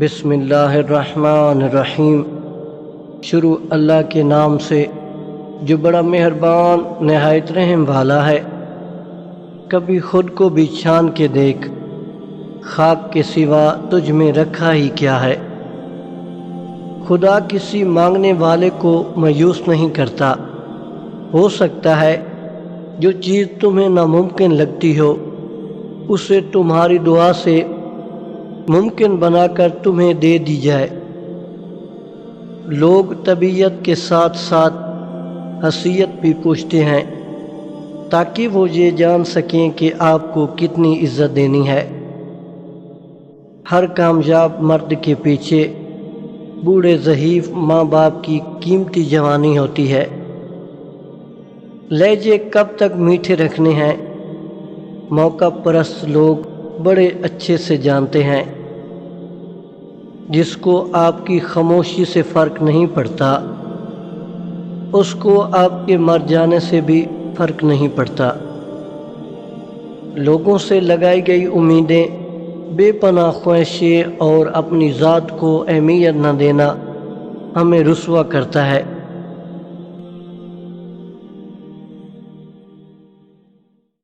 بسم اللہ الرحمن الرحیم۔ شروع اللہ کے نام سے جو بڑا مہربان نہایت رحم والا ہے۔ کبھی خود کو بھی چھان کے دیکھ، خاک کے سوا تجھ میں رکھا ہی کیا ہے۔ خدا کسی مانگنے والے کو مایوس نہیں کرتا۔ ہو سکتا ہے جو چیز تمہیں ناممکن لگتی ہو اسے تمہاری دعا سے ممکن بنا کر تمہیں دے دی جائے۔ لوگ طبیعت کے ساتھ ساتھ حیثیت بھی پوچھتے ہیں تاکہ وہ یہ جان سکیں کہ آپ کو کتنی عزت دینی ہے۔ ہر کامیاب مرد کے پیچھے بوڑھے ضعیف ماں باپ کی قیمتی جوانی ہوتی ہے۔ لہجے کب تک میٹھے رکھنے ہیں موقع پرست لوگ بڑے اچھے سے جانتے ہیں۔ جس کو آپ کی خاموشی سے فرق نہیں پڑتا اس کو آپ کے مر جانے سے بھی فرق نہیں پڑتا۔ لوگوں سے لگائی گئی امیدیں، بے پناہ خواہشیں اور اپنی ذات کو اہمیت نہ دینا ہمیں رسوا کرتا ہے۔